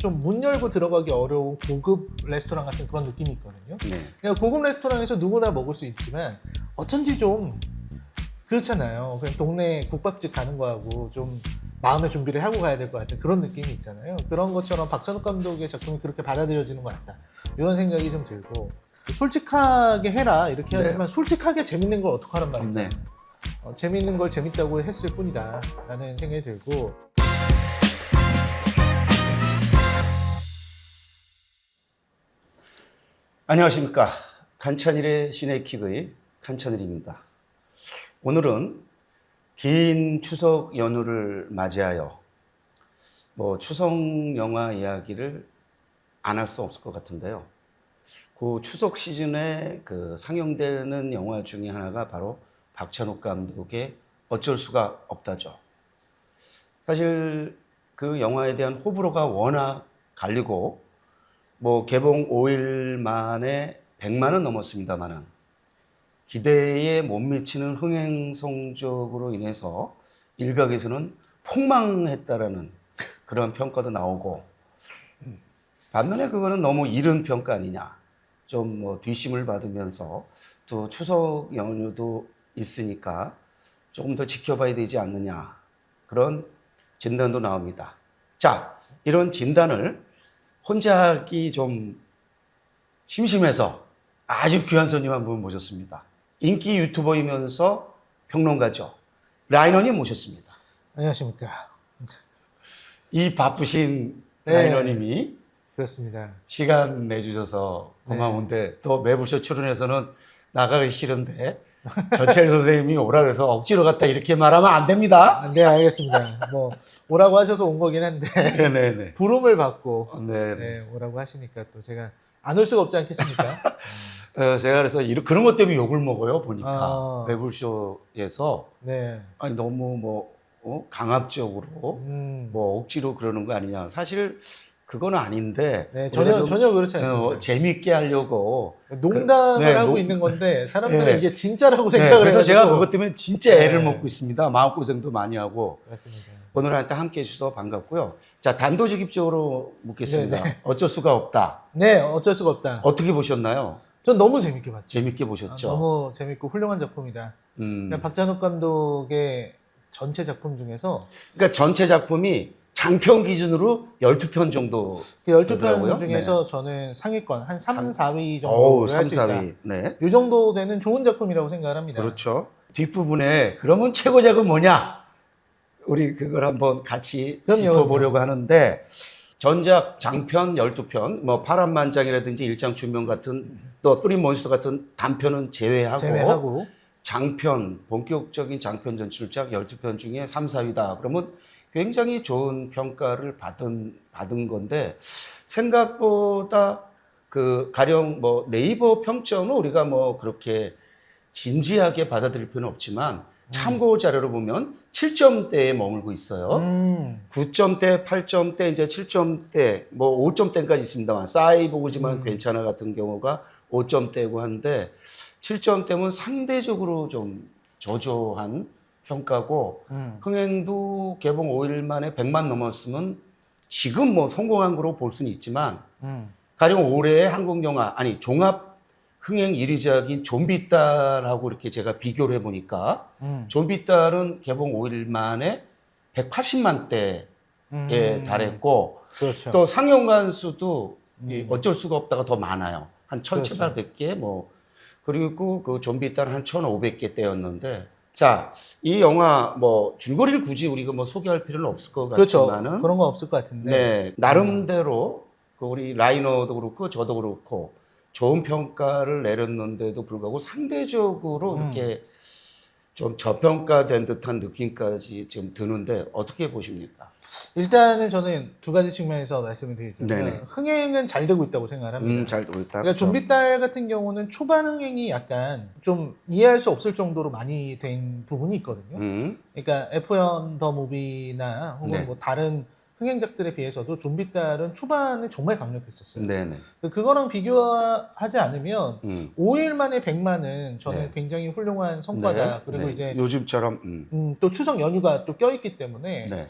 좀 문 열고 들어가기 어려운 고급 레스토랑 같은 그런 느낌이 있거든요. 네. 그러니까 고급 레스토랑에서 누구나 먹을 수 있지만 어쩐지 좀 그렇잖아요. 그냥 동네 국밥집 가는 거하고 좀 마음의 준비를 하고 가야 될 것 같은 그런 느낌이 있잖아요. 그런 것처럼 박찬욱 감독의 작품이 그렇게 받아들여지는 것 같다. 이런 생각이 좀 들고 솔직하게 해라 이렇게 네. 하지만 솔직하게 재밌는 걸 어떡하란 말이야. 네. 재밌는 걸 재밌다고 했을 뿐이다 라는 생각이 들고 안녕하십니까. 칸차닐의 시네킥의 칸차닐입니다. 오늘은 긴 추석 연휴를 맞이하여 추석 영화 이야기를 안 할 수 없을 것 같은데요. 그 추석 시즌에 상영되는 영화 중에 하나가 바로 박찬욱 감독의 어쩔 수가 없다죠. 사실 그 영화에 대한 호불호가 워낙 갈리고 개봉 5일 만에 100만은 넘었습니다만은 기대에 못 미치는 흥행 성적으로 인해서 일각에서는 폭망했다라는 그런 평가도 나오고 반면에 그거는 너무 이른 평가 아니냐 좀 뒷심을 받으면서 또 추석 연휴도 있으니까 조금 더 지켜봐야 되지 않느냐 그런 진단도 나옵니다. 자, 이런 진단을 혼자 하기 좀 심심해서 아주 귀한 손님 한 분 모셨습니다. 인기 유튜버이면서 평론가죠. 라이너님 모셨습니다. 안녕하십니까. 이 바쁘신 네. 라이너님이 그렇습니다. 시간 내주셔서 고마운데 또 매부쇼 출연해서는 나가기 싫은데 전철 선생님이 오라 그래서 억지로 갔다 이렇게 말하면 안 됩니다. 네, 알겠습니다. 오라고 하셔서 온 거긴 한데 네네네. 부름을 받고 네네. 오라고 하시니까 또 제가 안 올 수가 없지 않겠습니까? 제가 그래서 그런 것 때문에 욕을 먹어요 보니까 아. 매불쇼에서 네. 아니 너무 강압적으로 억지로 그러는 거 아니냐. 사실 그건 아닌데 네, 우리가 전혀 그렇지 않습니다. 재밌게 하려고 농담을 하고 있는 건데 사람들은 네. 이게 진짜라고 네, 생각을 그래서 해가지고 제가 그것 때문에 진짜 애를 네. 먹고 있습니다. 마음고생도 많이 하고 그렇습니다. 오늘 한테 함께 해주셔서 반갑고요. 자, 단도직입적으로 묻겠습니다. 네. 어쩔 수가 없다. 네, 어쩔 수가 없다. 어떻게 보셨나요? 전 너무 재밌게 봤죠. 재밌게 보셨죠? 너무 재밌고 훌륭한 작품이다. 그냥 박찬욱 감독의 전체 작품 중에서 그러니까 전체 작품이 장편 기준으로 12편 정도 그 12편 되더라고요. 중에서 저는 상위권 한 3, 4위 어우, 정도를 할 3, 수 있다. 4위. 네. 이 정도 되는 좋은 작품이라고 생각을 합니다. 그렇죠. 뒷부분에 그러면 최고작은 뭐냐? 우리 그걸 한번 같이 그럼요, 짚어보려고 하는데 전작 장편 12편, 파란만장이라든지 일장춘명 같은 또 쓰리몬스터 같은 단편은 제외하고 장편, 본격적인 장편 전출작 12편 중에 3, 4위다. 그러면 굉장히 좋은 평가를 받은 건데 생각보다 가령 네이버 평점은 우리가 그렇게 진지하게 받아들일 필요는 없지만 참고 자료로 보면 7점대에 머물고 있어요. 9점대, 8점대, 이제 7점대, 5점대까지 있습니다만 싸이보그지만 괜찮아 같은 경우가 5점대고 한데 7점대면 상대적으로 좀 저조한 평가고 흥행도 개봉 5일 만에 100만 넘었으면 지금 성공한 거로 볼 수는 있지만 가령 올해의 한국 영화 종합 흥행 1위작인 좀비딸하고 이렇게 제가 비교를 해보니까 좀비딸은 개봉 5일 만에 180만 대에 달했고 그렇죠. 또 상영관 수도 어쩔 수가 없다가 더 많아요. 한 1,700개 그리고 그 좀비딸 한 1,500개 대였는데 자, 이 영화 줄거리를 굳이 우리가 소개할 필요는 없을 것 같지만은 그렇죠. 그런 건 없을 것 같은데. 네, 나름대로 우리 라이너도 그렇고 저도 그렇고 좋은 평가를 내렸는데도 불구하고 상대적으로 이렇게 좀 저평가된 듯한 느낌까지 지금 드는데 어떻게 보십니까? 일단은 저는 두 가지 측면에서 말씀을 드리자면 네네. 흥행은 잘 되고 있다고 생각을 합니다. 잘 되고 있다. 그러니까 좀비딸 같은 경우는 초반 흥행이 약간 좀 이해할 수 없을 정도로 많이 된 부분이 있거든요. 그러니까 F1 더 무비나 혹은 네. 다른 흥행작들에 비해서도 좀비딸은 초반에 정말 강력했었어요. 네네. 그거랑 비교하지 않으면 5일 만에 100만은 저는 네. 굉장히 훌륭한 성과다. 네. 그리고 네. 이제 요즘처럼 또 추석 연휴가 또 껴있기 때문에 네.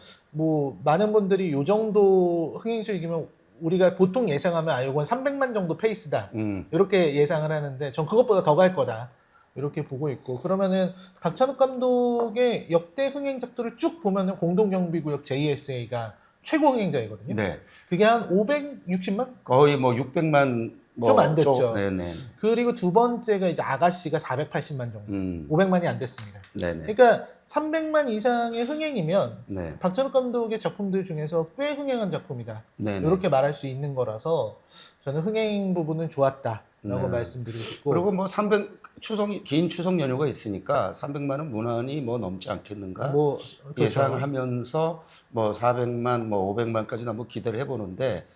많은 분들이 요 정도 흥행 수익이면 우리가 보통 예상하면 이건 300만 정도 페이스다. 이렇게 예상을 하는데 전 그것보다 더 갈 거다. 이렇게 보고 있고 그러면은 박찬욱 감독의 역대 흥행작들을 쭉 보면은 공동경비구역 JSA가 최고 흥행작이거든요. 네. 그게 한 560만? 거의 뭐 600만 좀 안 됐죠. 네네. 그리고 두 번째가 이제 아가씨가 480만 정도. 500만이 안 됐습니다. 네네. 그러니까 300만 이상의 흥행이면 네. 박찬욱 감독의 작품들 중에서 꽤 흥행한 작품이다. 네네. 이렇게 말할 수 있는 거라서 저는 흥행 부분은 좋았다라고 네. 말씀드리고 싶고. 그리고 뭐 300긴 추석 연휴가 있으니까 300만은 무난히 뭐 넘지 않겠는가 뭐 그렇죠. 예상하면서 뭐 400만 뭐 500만까지는 한번 기대를 해보는데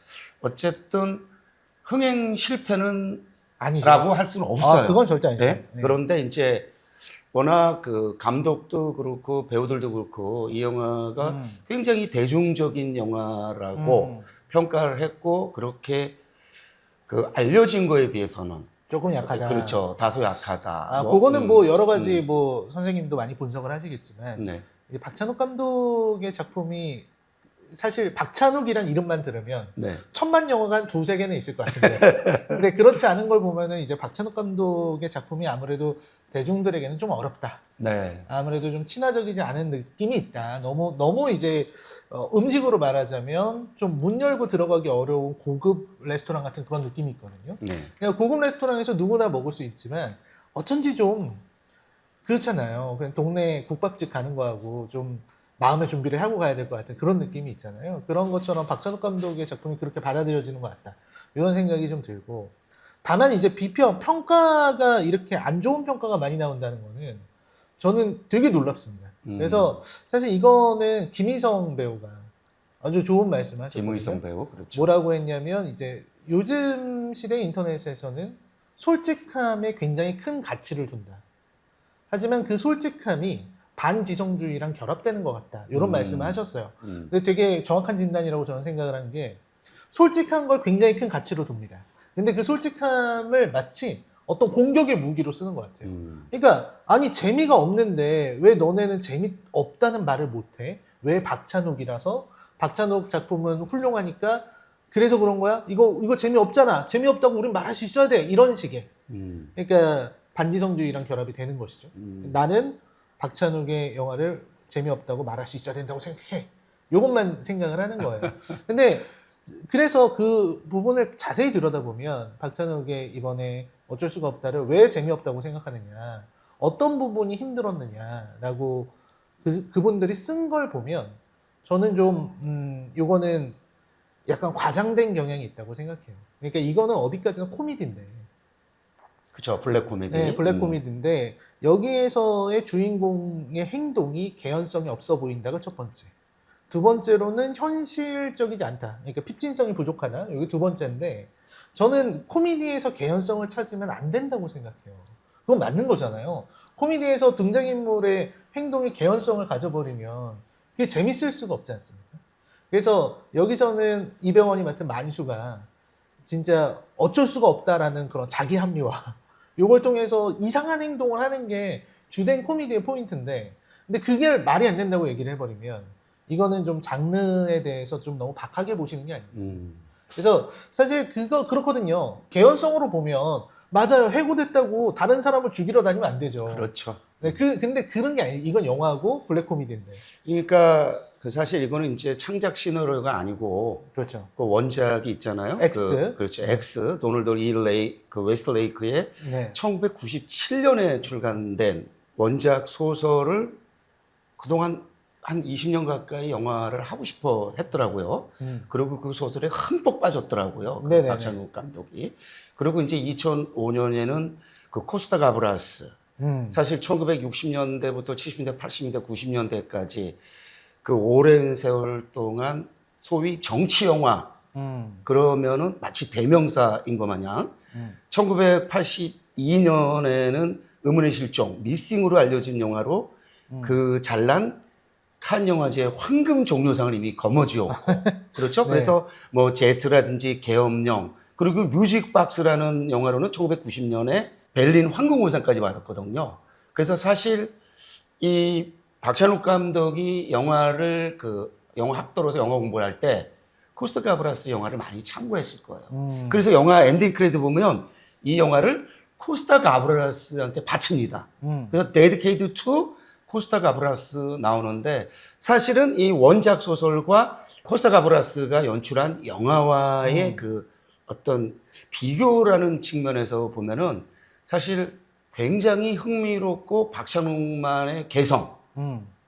어쨌든 흥행 실패는 아니죠. 라고 할 수는 없어요. 그건 절대 아니죠. 네? 네. 그런데 이제 워낙 그 감독도 그렇고 배우들도 그렇고 이 영화가 굉장히 대중적인 영화라고 평가를 했고 그렇게 그 알려진 거에 비해서는 조금 약하다. 그렇죠. 다소 약하다. 그거는 뭐 여러 가지 뭐 선생님도 많이 분석을 하시겠지만 네. 이제 박찬욱 감독의 작품이 사실 박찬욱이란 이름만 들으면 네. 천만 영화가 한 두세 개는 있을 것 같은데 근데 그렇지 않은 걸 보면은 이제 박찬욱 감독의 작품이 아무래도 대중들에게는 좀 어렵다. 네. 아무래도 좀 친화적이지 않은 느낌이 있다. 너무 이제 음식으로 말하자면 좀 문 열고 들어가기 어려운 고급 레스토랑 같은 그런 느낌이 있거든요. 네. 그러니까 고급 레스토랑에서 누구나 먹을 수 있지만 어쩐지 좀 그렇잖아요. 그냥 동네 국밥집 가는 거하고 좀 마음의 준비를 하고 가야 될 것 같은 그런 느낌이 있잖아요. 그런 것처럼 박찬욱 감독의 작품이 그렇게 받아들여지는 것 같다. 이런 생각이 좀 들고. 다만 이제 평가가 이렇게 안 좋은 평가가 많이 나온다는 거는 저는 되게 놀랍습니다. 그래서 사실 이거는 김희성 배우가 아주 좋은 말씀 하셨거든요. 김의성 배우 그렇죠. 뭐라고 했냐면 이제 요즘 시대 인터넷에서는 솔직함에 굉장히 큰 가치를 둔다. 하지만 그 솔직함이 반지성주의랑 결합되는 것 같다. 이런 말씀을 하셨어요. 근데 되게 정확한 진단이라고 저는 생각을 한 게 솔직한 걸 굉장히 큰 가치로 둡니다. 근데 그 솔직함을 마치 어떤 공격의 무기로 쓰는 것 같아요. 그러니까 아니 재미가 없는데 왜 너네는 재미없다는 말을 못해? 왜 박찬욱이라서 박찬욱 작품은 훌륭하니까 그래서 그런 거야? 이거 재미없잖아. 재미없다고 우린 말할 수 있어야 돼. 이런 식의. 그러니까 반지성주의랑 결합이 되는 것이죠. 나는 박찬욱의 영화를 재미없다고 말할 수 있어야 된다고 생각해. 요것만 생각을 하는 거예요. 근데 그래서 그 부분을 자세히 들여다보면 박찬욱의 이번에 어쩔 수가 없다를 왜 재미없다고 생각하느냐, 어떤 부분이 힘들었느냐라고 그분들이 쓴 걸 보면 저는 좀 요거는 약간 과장된 경향이 있다고 생각해요. 그러니까 이거는 어디까지나 코미디인데. 그렇죠. 블랙 코미디. 네, 블랙 코미디인데 여기에서의 주인공의 행동이 개연성이 없어 보인다가 첫 번째. 두 번째로는 현실적이지 않다. 그러니까 핍진성이 부족하다. 여기 두 번째인데 저는 코미디에서 개연성을 찾으면 안 된다고 생각해요. 그건 맞는 거잖아요. 코미디에서 등장인물의 행동이 개연성을 가져버리면 그게 재밌을 수가 없지 않습니까? 그래서 여기서는 이병헌이 맡은 만수가 진짜 어쩔 수가 없다라는 그런 자기 합리화 요걸 통해서 이상한 행동을 하는 게 주된 코미디의 포인트인데 근데 그게 말이 안 된다고 얘기를 해버리면 이거는 좀 장르에 대해서 좀 너무 박하게 보시는 게 아니에요. 그래서 사실 그렇거든요. 개연성으로 보면 맞아요. 해고됐다고 다른 사람을 죽이러 다니면 안 되죠. 그렇죠. 네, 근데 그런 게 아니에요. 이건 영화고 블랙 코미디인데. 그러니까 그 사실 이거는 이제 창작 시나리오가 아니고 그렇죠. 그 원작이 있잖아요. X. 그렇죠. X 도널드 그 웨스트레이크의 네. 1997년에 출간된 원작 소설을 그동안 한 20년 가까이 영화를 하고 싶어 했더라고요. 그리고 그 소설에 흠뻑 빠졌더라고요. 그 네네네. 박찬욱 감독이. 그리고 이제 2005년에는 그 코스타 가브라스. 사실 1960년대부터 70년대, 80년대, 90년대까지 그 오랜 세월 동안 소위 정치 영화 그러면은 마치 대명사인 것 마냥 1982년에는 의문의 실종, 미싱으로 알려진 영화로 그 잘난 칸 영화제 황금 종려상을 이미 거머쥐었고 그렇죠. 네. 그래서 뭐 제트라든지 계엄령 그리고 뮤직박스라는 영화로는 1990년에 베를린 황금호상까지 받았거든요. 그래서 사실 이 박찬욱 감독이 영화를 그 영화 학도로서 영화 공부를 할 때 코스타 가브라스 영화를 많이 참고했을 거예요. 그래서 영화 엔딩 크레딧 보면 이 영화를 코스타 가브라스한테 바칩니다. 그래서 데디케이트 투 코스타 가브라스 나오는데 사실은 이 원작 소설과 코스타 가브라스가 연출한 영화와의 그 어떤 비교라는 측면에서 보면은 사실 굉장히 흥미롭고 박찬욱만의 개성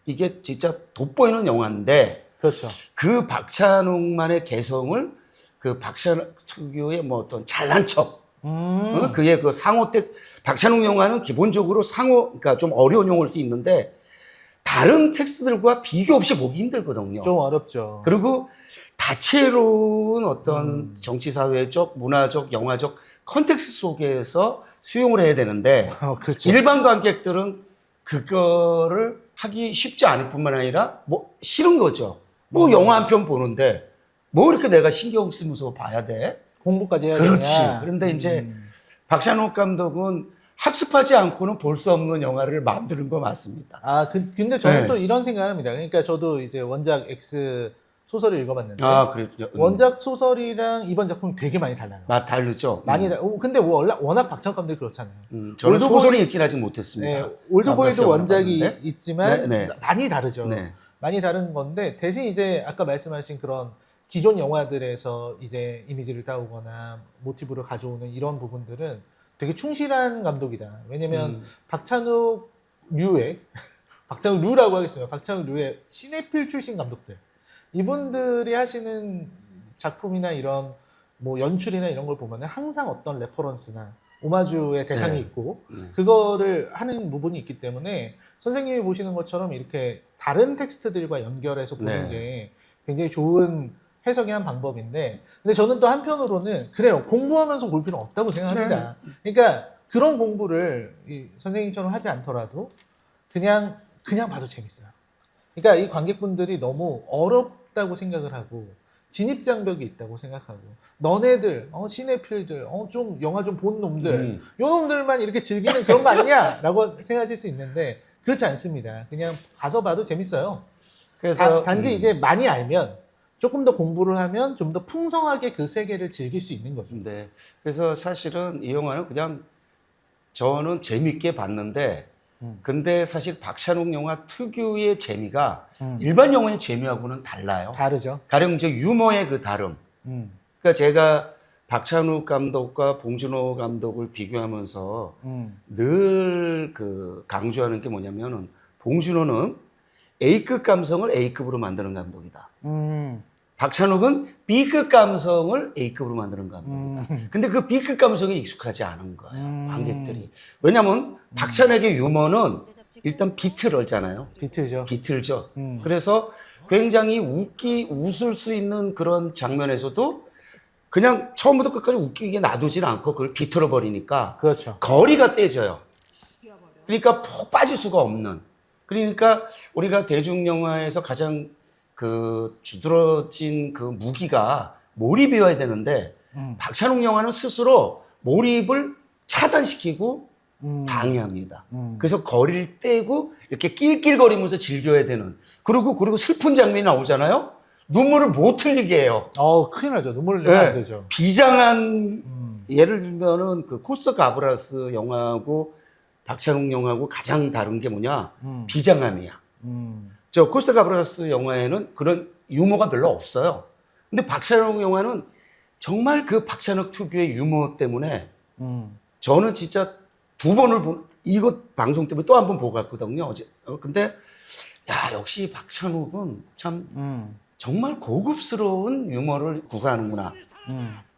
이게 진짜 돋보이는 영화인데 그렇죠. 그 박찬욱만의 개성을 그 박찬욱 특유의 뭐 어떤 잘난 척 그의 그 상호택 박찬욱 영화는 기본적으로 그러니까 좀 어려운 용어일 수 있는데 다른 텍스트들과 비교 없이 보기 힘들거든요. 좀 어렵죠. 그리고 다채로운 어떤 정치 사회적, 문화적, 영화적 컨텍스트 속에서 수용을 해야 되는데 그렇죠. 일반 관객들은 그거를 하기 쉽지 않을 뿐만 아니라 뭐 싫은 거죠. 뭐 영화 한 편 보는데 뭐 이렇게 내가 신경 쓰면서 봐야 돼? 공부까지 해야 그렇지. 되냐. 그런데 이제 박찬욱 감독은 학습하지 않고는 볼 수 없는 영화를 만드는 거 맞습니다. 근데 저는 네. 또 이런 생각을 합니다. 그러니까 저도 이제 원작 X 소설을 읽어봤는데 그렇죠. 원작 소설이랑 이번 작품이 되게 많이 달라요. 다르죠. 근데 워낙 박찬욱 감독이 그렇잖아요. 저는 올드보이- 소설을 읽진 아직 못했습니다. 네, 올드보이도 가브라스 원작이 영화를 봤는데. 있지만 네, 네. 많이 다르죠. 네. 많이 다른 건데 대신 이제 아까 말씀하신 그런 기존 영화들에서 이제 이미지를 따오거나 모티브를 가져오는 이런 부분들은 되게 충실한 감독이다. 왜냐면 박찬욱 류의 박찬욱 류라고 하겠습니다. 박찬욱 류의 시네필 출신 감독들 이분들이 하시는 작품이나 이런 뭐 연출이나 이런 걸 보면은 항상 어떤 레퍼런스나 오마주의 대상이 네. 있고 그거를 하는 부분이 있기 때문에 선생님이 보시는 것처럼 이렇게 다른 텍스트들과 연결해서 보는 네. 게 굉장히 좋은 해석의 한 방법인데 근데 저는 또 한편으로는 그래요. 공부하면서 볼 필요는 없다고 생각합니다. 그러니까 그런 공부를 이 선생님처럼 하지 않더라도 그냥 봐도 재밌어요. 그러니까 이 관객분들이 너무 어렵다고 생각을 하고 진입장벽이 있다고 생각하고 너네들 시네필들 좀 영화 좀 본 놈들 요 놈들만 이렇게 즐기는 그런 거 아니냐라고 생각하실 수 있는데 그렇지 않습니다. 그냥 가서 봐도 재밌어요. 그래서 단지 이제 많이 알면 조금 더 공부를 하면 좀 더 풍성하게 그 세계를 즐길 수 있는 거죠. 네. 그래서 사실은 이 영화는 그냥 저는 재밌게 봤는데 근데 사실 박찬욱 영화 특유의 재미가 일반 영화의 재미하고는 달라요. 다르죠. 가령 이제 유머의 그 다름. 그러니까 제가 박찬욱 감독과 봉준호 감독을 비교하면서 늘 그 강조하는 게 뭐냐면은 봉준호는 A급 감성을 A급으로 만드는 감독이다. 박찬욱은 B급 감성을 A급으로 만드는 감독이다. 근데 그 B급 감성에 익숙하지 않은 거예요. 관객들이. 왜냐면 박찬욱의 유머는 일단 비틀어잖아요. 비틀죠. 비틀죠. 그래서 굉장히 웃을 수 있는 그런 장면에서도 그냥 처음부터 끝까지 웃기게 놔두질 않고 그걸 비틀어 버리니까 그렇죠. 거리가 떼져요. 그러니까 푹 빠질 수가 없는. 그러니까 우리가 대중영화에서 가장 그 주드러진 그 무기가 몰입이어야 되는데 박찬욱 영화는 스스로 몰입을 차단시키고 방해합니다. 그래서 거리를 떼고 이렇게 낄낄거리면서 즐겨야 되는. 그리고 슬픈 장면이 나오잖아요. 눈물을 못 흘리게 해요. 큰일 나죠. 눈물을 내면 안 되죠. 비장한 예를 들면은 그 코스타 가브라스 영화하고 박찬욱 영화하고 가장 다른 게 뭐냐? 비장함이야. 저 코스타 가브라스 영화에는 그런 유머가 별로 없어요. 근데 박찬욱 영화는 정말 그 박찬욱 특유의 유머 때문에 저는 진짜 두 번을 이거 방송 때문에 또 한 번 보고 갔거든요. 어제. 근데 야 역시 박찬욱은 참 정말 고급스러운 유머를 구사하는구나.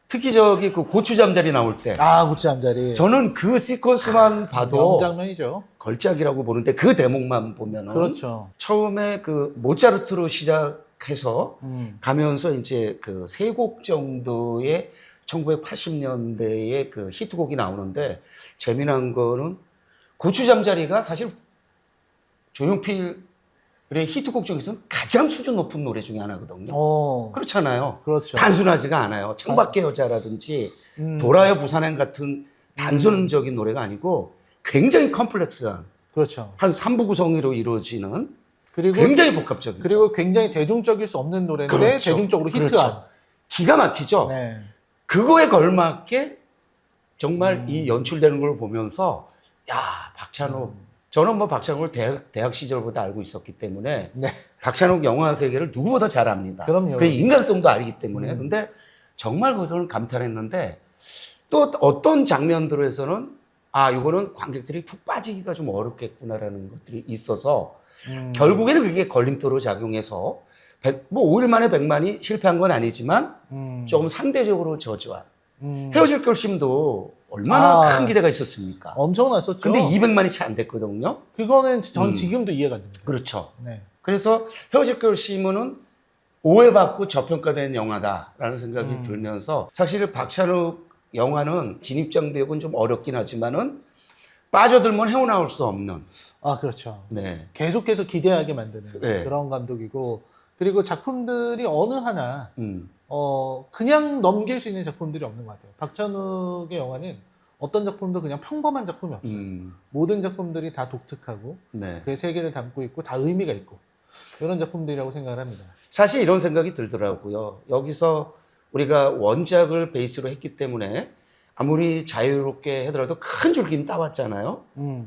특히 저기 그 고추 잠자리 나올 때 고추 잠자리. 저는 그 시퀀스만 봐도 명장면이죠. 걸작이라고 보는데 그 대목만 보면은 그렇죠. 처음에 그 모차르트로 시작해서 가면서 이제 그 세 곡 정도의 1980년대에 그 히트곡이 나오는데 재미난 거는 고추 잠자리가 사실 조용필의 히트곡 중에서는 가장 수준 높은 노래 중에 하나거든요. 그렇잖아요. 그렇죠. 단순하지가 않아요. 창밖의 여자라든지 도라여 부산행 같은 단순적인 노래가 아니고 굉장히 컴플렉스한 그렇죠. 한 3부 구성으로 이루어지는 그리고 굉장히 복합적이죠. 그리고 굉장히 대중적일 수 없는 노래인데 그렇죠. 대중적으로 히트한. 그렇죠. 기가 막히죠. 네. 그거에 걸맞게 정말 이 연출되는 걸 보면서 야 박찬욱 저는 뭐 박찬욱을 대학 시절보다 알고 있었기 때문에 네. 박찬욱 영화 세계를 누구보다 잘 압니다. 그럼요. 그 인간성도 알기 때문에. 근데 정말 거기서는 감탄했는데 또 어떤 장면들에서는 아 이거는 관객들이 푹 빠지기가 좀 어렵겠구나라는 것들이 있어서 결국에는 그게 걸림돌로 작용해서 뭐 5일 만에 100만이 실패한 건 아니지만 조금 상대적으로 저조한 헤어질 결심도 얼마나 큰 기대가 있었습니까? 엄청났었죠. 근데 200만이 채 안 됐거든요. 그거는 전 지금도 이해가 됩니다. 그렇죠. 네. 그래서 헤어질 결심은 오해받고 저평가된 영화다라는 생각이 들면서 사실 박찬욱 영화는 진입장벽은 좀 어렵긴 하지만은 빠져들면 헤어나올 수 없는. 아, 그렇죠. 네. 계속해서 기대하게 만드는 네. 그런 감독이고, 그리고 작품들이 어느 하나 음. 그냥 넘길 수 있는 작품들이 없는 것 같아요. 박찬욱의 영화는 어떤 작품도 그냥 평범한 작품이 없어요. 모든 작품들이 다 독특하고 네. 그의 세계를 담고 있고 다 의미가 있고 이런 작품들이라고 생각을 합니다. 사실 이런 생각이 들더라고요. 여기서 우리가 원작을 베이스로 했기 때문에 아무리 자유롭게 하더라도 큰 줄기는 따왔잖아요.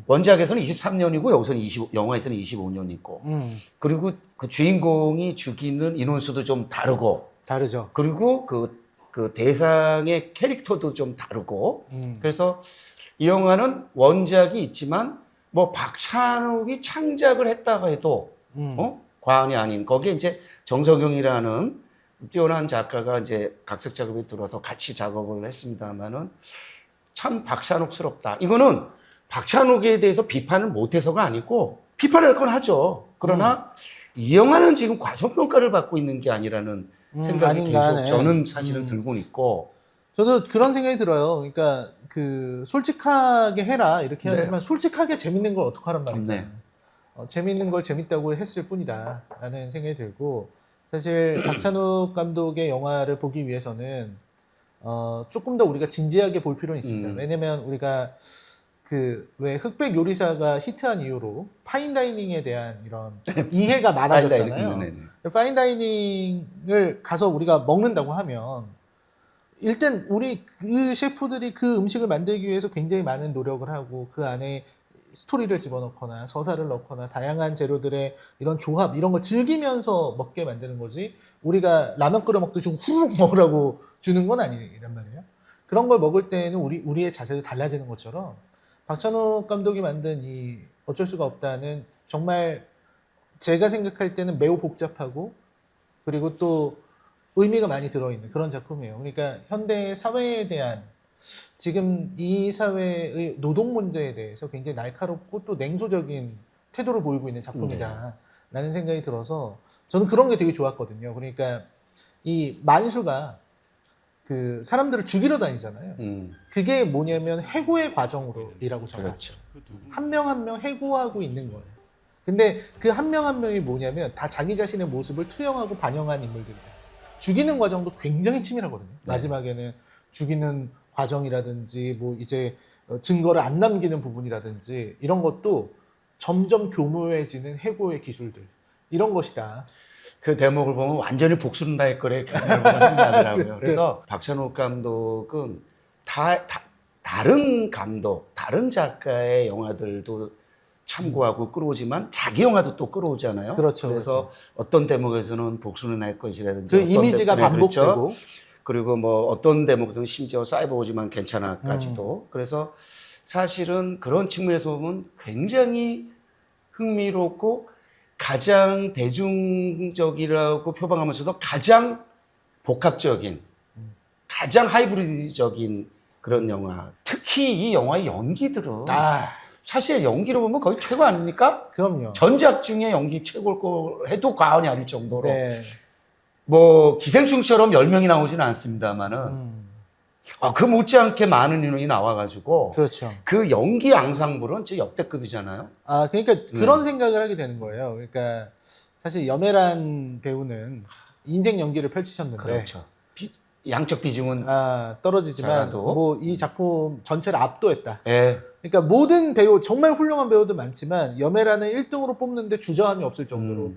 원작에서는 23년이고 여기서는 영화에서는 25년이고 그리고 그 주인공이 죽이는 인원수도 좀 다르고 다르죠. 그리고 그 대상의 캐릭터도 좀 다르고 그래서 이 영화는 원작이 있지만 뭐 박찬욱이 창작을 했다가 해도 과언이 아닌 거기에 이제 정석영이라는 뛰어난 작가가 이제 각색 작업에 들어서 같이 작업을 했습니다만은 참 박찬욱스럽다. 이거는 박찬욱에 대해서 비판을 못해서가 아니고 비판할 건 하죠. 그러나 이 영화는 지금 과소평가를 받고 있는 게 아니라는 생각이 아닌가 계속 하네. 저는 사실은 들고 있고. 저도 그런 생각이 들어요. 그러니까 그 솔직하게 해라 이렇게 네. 하지만 솔직하게 재밌는 걸 어떡하란 말이야. 네. 재밌는 걸 재밌다고 했을 뿐이다 라는 생각이 들고, 사실 박찬욱 감독의 영화를 보기 위해서는 조금 더 우리가 진지하게 볼 필요는 있습니다. 왜냐면 우리가 그 왜 흑백 요리사가 히트한 이후로 파인다이닝에 대한 이런 이해가 많아졌잖아요. 파인다이닝을 가서 우리가 먹는다고 하면 일단 우리 그 셰프들이 그 음식을 만들기 위해서 굉장히 많은 노력을 하고 그 안에 스토리를 집어넣거나 서사를 넣거나 다양한 재료들의 이런 조합 이런 거 즐기면서 먹게 만드는 거지, 우리가 라면 끓여 먹듯이 후루룩 먹으라고 주는 건 아니란 말이에요. 그런 걸 먹을 때는 우리의 자세도 달라지는 것처럼 박찬욱 감독이 만든 이 어쩔 수가 없다는 정말 제가 생각할 때는 매우 복잡하고 그리고 또 의미가 많이 들어있는 그런 작품이에요. 그러니까 현대 사회에 대한 지금 이 사회의 노동 문제에 대해서 굉장히 날카롭고 또 냉소적인 태도를 보이고 있는 작품이다라는 생각이 들어서 저는 그런 게 되게 좋았거든요. 그러니까 이 만수가 그 사람들을 죽이러 다니잖아요. 그게 뭐냐면 해고의 과정으로 일하고 저는 그렇죠. 한 명 한 명 해고하고 있는 거예요. 근데 그 한 명 한 명이 뭐냐면 다 자기 자신의 모습을 투영하고 반영한 인물들이다. 죽이는 과정도 굉장히 치밀하거든요. 마지막에는 죽이는 과정이라든지 뭐 이제 증거를 안 남기는 부분이라든지 이런 것도 점점 교묘해지는 해고의 기술들 이런 것이다. 그 대목을 보면 완전히 복수는 다할 거래 생각나더라고요. 그래서 박찬욱 감독은 다른 감독, 다른 작가의 영화들도 참고하고 끌어오지만 자기 영화도 또 끌어오잖아요. 그렇죠. 그래서 그렇죠. 어떤 대목에서는 복수는 할 것이라든지 그 어떤 이미지가 반복되고 그렇죠. 그리고 뭐 어떤 대목에서는 심지어 사이버 오지만 괜찮아까지도. 그래서 사실은 그런 측면에서 보면 굉장히 흥미롭고 가장 대중적이라고 표방하면서도 가장 복합적인, 가장 하이브리드적인 그런 영화. 특히 이 영화의 연기들은 사실 연기로 보면 거의 최고 아닙니까? 그럼요. 전작 중에 연기 최고일 거 해도 과언이 아닐 정도로. 네. 뭐 기생충처럼 10명이 나오지는 않습니다만은 그 못지않게 많은 인원이 나와가지고 그렇죠. 그 연기 앙상블은 진짜 역대급이잖아요. 그러니까 그런 생각을 하게 되는 거예요. 그러니까 사실 염혜란 배우는 인생 연기를 펼치셨는데 그렇죠. 양적 비중은 떨어지지만 작아도. 뭐 이 작품 전체를 압도했다. 예. 그러니까 모든 배우 정말 훌륭한 배우도 많지만 염혜란을 1등으로 뽑는데 주저함이 없을 정도로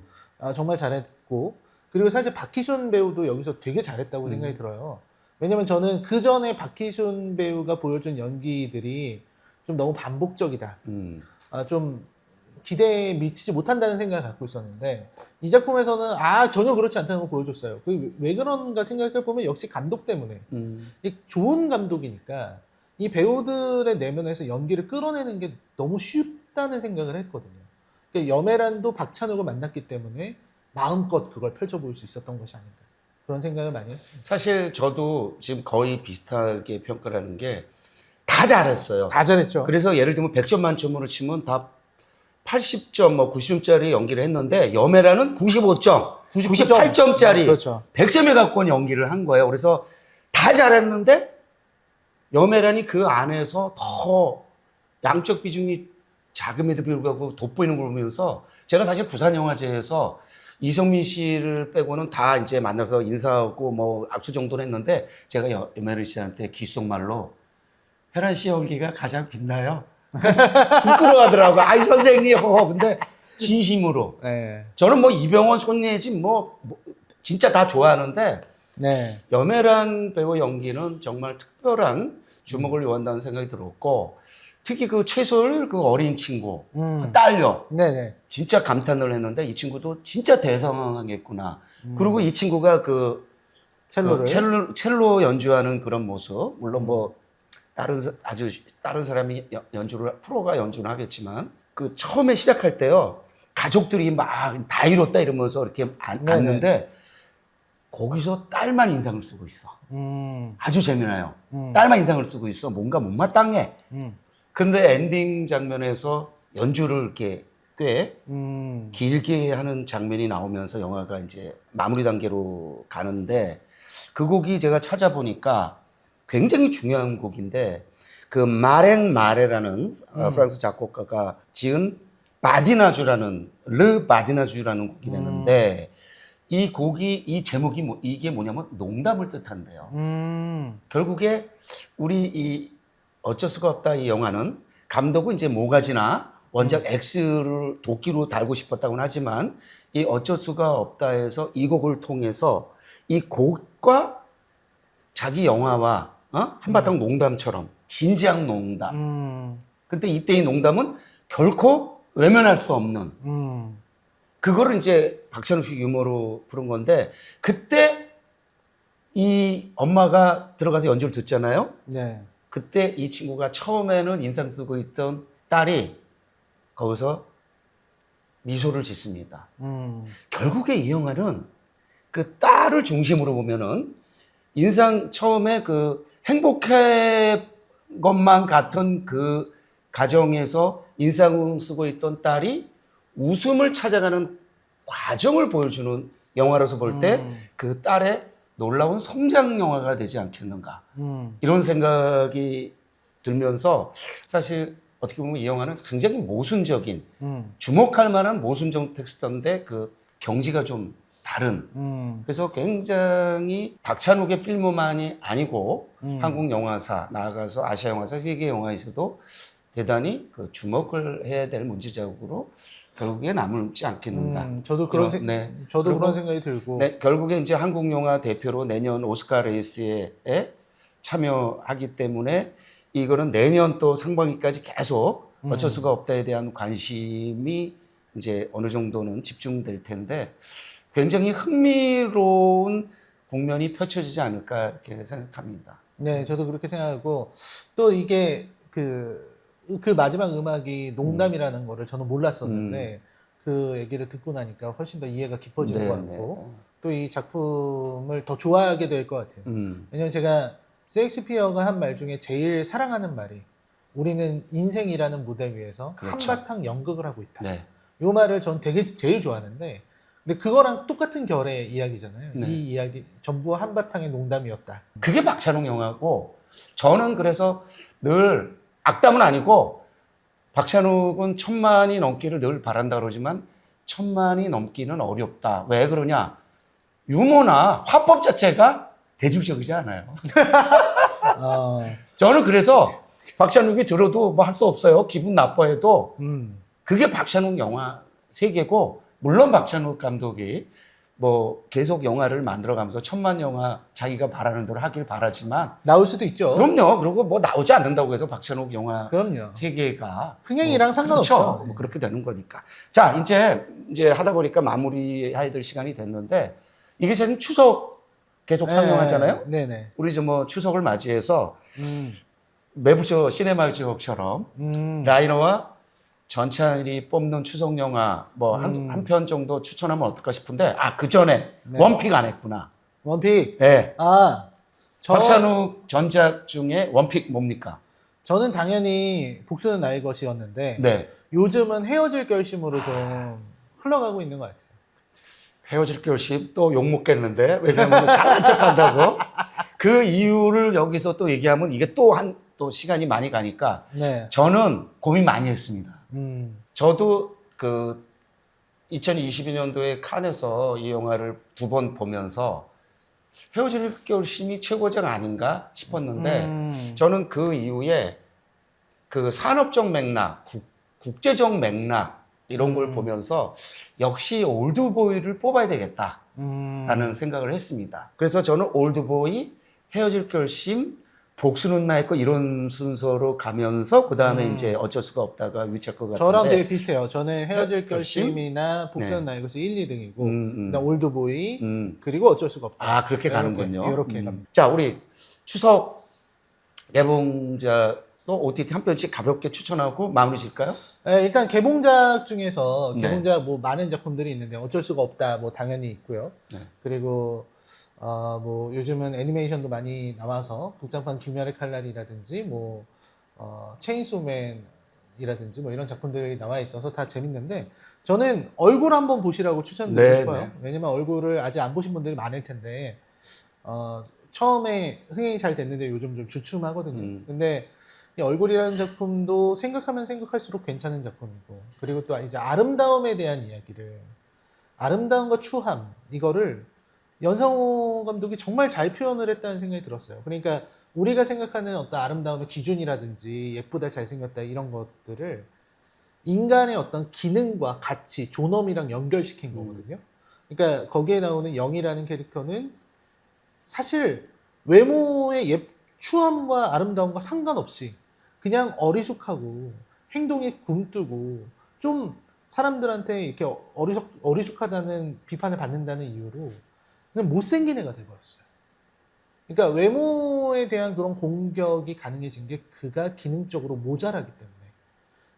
정말 잘했고, 그리고 사실 박희순 배우도 여기서 되게 잘했다고 생각이 들어요. 왜냐면 저는 그 전에 박희순 배우가 보여준 연기들이 좀 너무 반복적이다. 좀 기대에 미치지 못한다는 생각을 갖고 있었는데 이 작품에서는 전혀 그렇지 않다는 걸 보여줬어요. 왜 그런가 생각해 보면 역시 감독 때문에 이 좋은 감독이니까 이 배우들의 내면에서 연기를 끌어내는 게 너무 쉽다는 생각을 했거든요. 그러니까 염혜란도 박찬욱을 만났기 때문에 마음껏 그걸 펼쳐볼 수 있었던 것이 아닌가 그런 생각을 많이 했습니다. 사실 저도 지금 거의 비슷하게 평가를 하는 게 다 잘했어요. 다 잘했죠. 그래서 예를 들면 100점 만점으로 치면 다 80점, 뭐 90점짜리 연기를 했는데 염혜란은 95점, 98점짜리 그렇죠. 100점에 갖고 온 연기를 한 거예요. 그래서 다 잘했는데 염혜란이 그 안에서 더 양적 비중이 작음에도 불구하고 돋보이는 걸 보면서 제가 사실 부산영화제에서 이성민 씨를 빼고는 다 이제 만나서 인사하고 뭐 악수 정도는 했는데 제가 염혜란 씨한테 귓속말로 혜란 씨 연기가 가장 빛나요. 부끄러워하더라고요. 아이 선생님. 근데 진심으로. 네. 저는 뭐 이병헌, 손예진 뭐 진짜 다 좋아하는데 네. 염혜란 배우 연기는 정말 특별한 주목을 요한다는 생각이 들었고 특히 그 최솔 그 어린 친구 그 딸요. 네네. 진짜 감탄을 했는데 이 친구도 진짜 대성하겠구나. 그리고 이 친구가 그 첼로 연주하는 그런 모습 물론 뭐 다른 사람이 프로가 연주를 하겠지만 그 처음에 시작할 때요 가족들이 막 다 이뤘다 이러면서 이렇게 앉는데 거기서 딸만 인상을 쓰고 있어. 아주 재미나요. 딸만 인상을 쓰고 있어. 뭔가 못마땅해. 근데 엔딩 장면에서 연주를 이렇게 꽤 길게 하는 장면이 나오면서 영화가 이제 마무리 단계로 가는데 그 곡이 제가 찾아보니까 굉장히 중요한 곡인데 그 마랭 마레라는 프랑스 작곡가가 지은 바디나주라는 곡이 되는데 이 곡이 이 제목이 이게 뭐냐면 농담을 뜻한대요. 결국에 우리 이 어쩔 수가 없다 이 영화는 감독은 이제 모가지나 원작 X를 도끼로 달고 싶었다고는 하지만 이 어쩔 수가 없다에서 이 곡을 통해서 이 곡과 자기 영화와 한바탕 농담처럼 진지한 농담. 근데 이때 이 농담은 결코 외면할 수 없는 그거를 이제 박찬욱 씨 유머로 부른 건데 그때 이 엄마가 들어가서 연주를 듣잖아요. 네. 그때 이 친구가 처음에는 인상 쓰고 있던 딸이 거기서 미소를 짓습니다. 결국에 이 영화는 그 딸을 중심으로 보면은 인상 처음에 그 행복해 것만 같은 그 가정에서 인상 쓰고 있던 딸이 웃음을 찾아가는 과정을 보여주는 영화로서 볼 때 그 딸의 놀라운 성장 영화가 되지 않겠는가 이런 생각이 들면서 사실 어떻게 보면 이 영화는 굉장히 모순적인 주목할 만한 모순적 텍스트인데 그 경지가 좀 다른 그래서 굉장히 박찬욱의 필모만이 아니고 한국 영화사 나아가서 아시아 영화사 세계 영화에서도 대단히 그 주목을 해야 될 문제작으로 결국에 남지 않겠는가. 저도 그런 저도 그런 생각이 들고. 네, 결국에 이제 한국 영화 대표로 내년 오스카 레이스에 참여하기 때문에 이거는 내년 또 상반기까지 계속 어쩔 수가 없다에 대한 관심이 이제 어느 정도는 집중될 텐데 굉장히 흥미로운 국면이 펼쳐지지 않을까 이렇게 생각합니다. 네, 저도 그렇게 생각하고 또 이게 그 마지막 음악이 농담이라는 거를 저는 몰랐었는데 그 얘기를 듣고 나니까 훨씬 더 이해가 깊어지는 것 같고 또 이 작품을 더 좋아하게 될 것 같아요. 왜냐면 제가 셰익스피어가 한 말 중에 제일 사랑하는 말이 우리는 인생이라는 무대 위에서 그렇죠. 한바탕 연극을 하고 있다. 네. 이 말을 전 되게 제일 좋아하는데 근데 그거랑 똑같은 결의 이야기잖아요. 네. 이 이야기 전부 한바탕의 농담이었다. 그게 박찬욱 영화고 저는 그래서 늘 악담은 아니고 박찬욱은 1000만이 넘기를 늘 바란다 그러지만 1000만이 넘기는 어렵다. 왜 그러냐? 유머나 화법 자체가 대중적이지 않아요. 저는 그래서 박찬욱이 들어도 뭐 할 수 없어요. 기분 나빠해도 그게 박찬욱 영화 세계고 물론 박찬욱 감독이 뭐 계속 영화를 만들어가면서 1000만 영화 자기가 바라는 대로 하길 바라지만 나올 수도 있죠. 그럼요. 그리고 뭐 나오지 않는다고 해서 박찬욱 영화 그럼요. 세계가 흥행이랑 상관없죠. 그렇죠. 뭐 그렇게 되는 거니까. 자, 이제 하다 보니까 마무리해야 될 시간이 됐는데 이게 지금 추석 계속 상영하잖아요. 네네. 우리 좀 뭐 추석을 맞이해서 매부쇼 시네마 지옥처럼 라이너와 전찬일이 뽑는 추석 영화 뭐 한 편 정도 추천하면 어떨까 싶은데 그 전에 네. 원픽 안 했구나. 원픽. 네. 박찬욱 박찬욱 전작 중에 원픽 뭡니까? 저는 당연히 복수는 나의 것이었는데 네. 요즘은 헤어질 결심으로 좀 흘러가고 있는 것 같아요. 헤어질 결심 또 욕먹겠는데 왜냐하면 잘난 척한다고 그 이유를 여기서 또 얘기하면 이게 또 시간이 많이 가니까 네. 저는 고민 많이 했습니다. 저도 2022년도에 칸에서 이 영화를 2번 보면서 헤어질 결심이 최고작 아닌가 싶었는데 저는 그 이후에 그 산업적 맥락, 국제적 맥락 이런 걸 보면서 역시 올드보이를 뽑아야 되겠다라는 생각을 했습니다. 그래서 저는 올드보이, 헤어질 결심, 복수는 나의 것 이런 순서로 가면서 그 다음에 이제 어쩔 수가 없다가 위치할 것 같은데 저랑 되게 비슷해요. 저는 헤어질 결심? 결심이나 복수는 네. 나의 것이 1, 2등이고 그다음 올드보이 그리고 어쩔 수가 없다. 그렇게 가는군요. 이렇게 갑니다. 자, 우리 추석 개봉작도 OTT 한 편씩 가볍게 추천하고 마무리 질까요? 네, 일단 개봉작 중에서 네. 개봉작 뭐 많은 작품들이 있는데 어쩔 수가 없다 뭐 당연히 있고요. 네. 그리고 뭐 요즘은 애니메이션도 많이 나와서 극장판 귀멸의 칼날이라든지 뭐 체인소맨이라든지 뭐 이런 작품들이 나와 있어서 다 재밌는데 저는 얼굴 한번 보시라고 추천드리고 네, 싶어요. 네. 왜냐면 얼굴을 아직 안 보신 분들이 많을 텐데 처음에 흥행이 잘 됐는데 요즘 좀 주춤하거든요. 근데 이 얼굴이라는 작품도 생각하면 생각할수록 괜찮은 작품이고 그리고 또 이제 아름다움에 대한 이야기를 아름다움과 추함 이거를 연상호 감독이 정말 잘 표현을 했다는 생각이 들었어요. 그러니까 우리가 생각하는 어떤 아름다움의 기준이라든지 예쁘다, 잘생겼다 이런 것들을 인간의 어떤 기능과 가치, 존엄이랑 연결시킨 거거든요. 그러니까 거기에 나오는 영이라는 캐릭터는 사실 외모의 추함과 아름다움과 상관없이 그냥 어리숙하고 행동이 굼뜨고 좀 사람들한테 이렇게 어리숙하다는 비판을 받는다는 이유로 그냥 못생긴 애가 돼버렸어요. 그러니까 외모에 대한 그런 공격이 가능해진 게 그가 기능적으로 모자라기 때문에.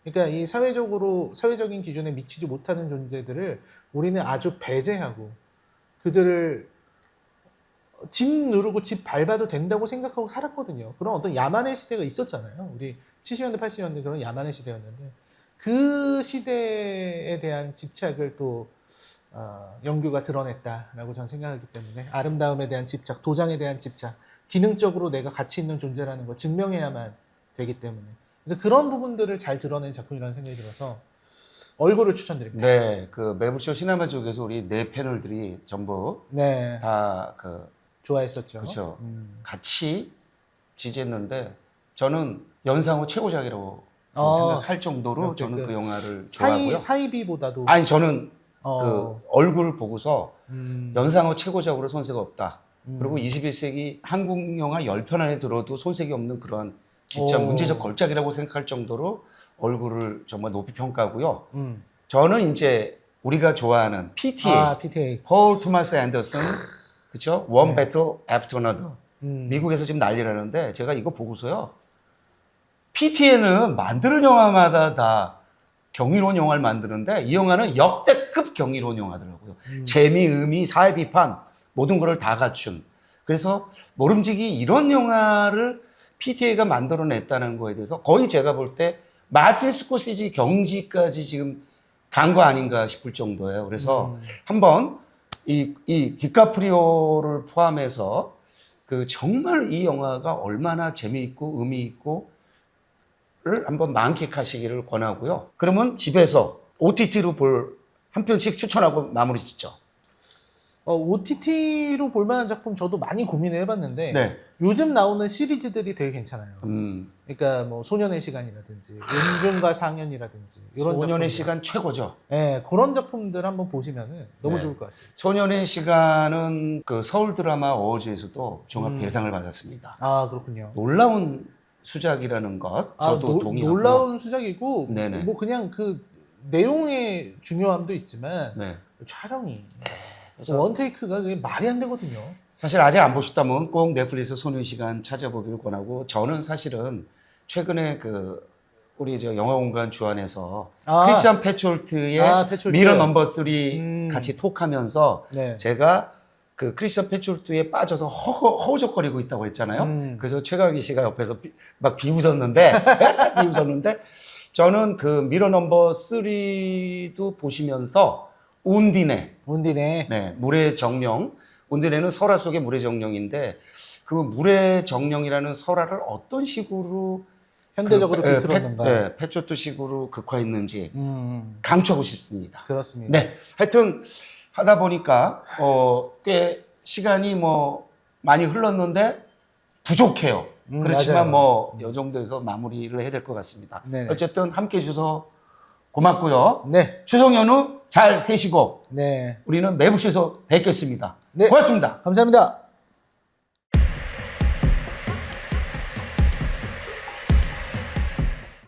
그러니까 이 사회적인 기준에 미치지 못하는 존재들을 우리는 아주 배제하고 그들을 집 누르고 집 밟아도 된다고 생각하고 살았거든요. 그런 어떤 야만의 시대가 있었잖아요. 우리 70년대, 80년대 그런 야만의 시대였는데 그 시대에 대한 집착을 또 영규가 드러냈다라고 저는 생각하기 때문에 아름다움에 대한 집착, 도장에 대한 집착, 기능적으로 내가 가치 있는 존재라는 걸 증명해야만 되기 때문에 그래서 그런 부분들을 잘 드러낸 작품이라는 생각이 들어서 얼굴을 추천드립니다. 네, 그 매부쇼 시네마 쪽에서 우리 네 패널들이 전부 네, 다 좋아했었죠. 그렇죠. 같이 지지했는데 저는 연상호 최고작이라고 생각할 정도로 저는 그 영화를 좋아하고요. 사이비보다도 아니 저는 그 얼굴 보고서 연상호 최고작으로 손색이 없다. 그리고 21세기 한국 영화 10편 안에 들어도 손색이 없는 그러한 진짜 문제적 걸작이라고 생각할 정도로 얼굴을 정말 높이 평가하고요. 저는 이제 우리가 좋아하는 PTA, PTA. 폴 토마스 앤더슨, 그렇죠? One Battle After Another. 미국에서 지금 난리라는데 제가 이거 보고서요. PTA는 만드는 영화마다 다 경이로운 영화를 만드는데 이 영화는 역대급 경이로운 영화더라고요. 재미, 의미, 사회 비판 모든 거를 다 갖춘. 그래서 모름지기 이런 영화를 PTA가 만들어냈다는 거에 대해서 거의 제가 볼 때 마틴 스코시지 경지까지 지금 간 거 아닌가 싶을 정도예요. 그래서 한번 이 디카프리오를 포함해서 그 정말 이 영화가 얼마나 재미있고 의미 있고 를 한번 만끽하시기를 권하고요. 그러면 집에서 OTT로 볼 한 편씩 추천하고 마무리 짓죠. OTT로 볼 만한 작품 저도 많이 고민을 해봤는데 네. 요즘 나오는 시리즈들이 되게 괜찮아요. 그러니까 뭐 소년의 시간이라든지 은중과 상연이라든지 이런 소년의 작품들. 시간 최고죠. 네, 그런 작품들 한번 보시면은 너무 네. 좋을 것 같습니다. 소년의 시간은 그 서울 드라마 어워즈에서도 종합 대상을 받았습니다. 아 그렇군요. 놀라운 수작이라는 것 저도 동의하고. 놀라운 수작이고 네네. 뭐 그냥 그 내용의 중요함도 있지만 네. 촬영이 그래서 원테이크가 그게 말이 안 되거든요. 사실 아직 안 보셨다면 꼭 넷플릭스 소년 시간 찾아보기를 권하고 저는 사실은 최근에 그 우리 저 영화 공간 주안에서 크리스찬 패촐트의 패촐트. 미러 넘버 3 같이 톡하면서 네. 제가 그 크리스찬 패촐트에 빠져서 허우적거리고 있다고 했잖아요. 그래서 최강희 씨가 옆에서 막 비웃었는데 비웃었는데 저는 그 미러 넘버 3도 보시면서 온디네 네, 물의 정령. 온디네는 설화 속의 물의 정령인데 그 물의 정령이라는 설화를 어떤 식으로 현대적으로 비틀었는가. 패초트식으로 극화했는지 강추하고 싶습니다. 그렇습니다. 네, 하여튼 하다 보니까 꽤 시간이 뭐 많이 흘렀는데 부족해요. 그렇지만 맞아요. 뭐 이 정도에서 마무리를 해야 될 것 같습니다. 네네. 어쨌든 함께 해주셔서 고맙고요. 네. 추석 연휴 잘 세시고 네. 우리는 매북시에서 뵙겠습니다. 네. 고맙습니다. 감사합니다.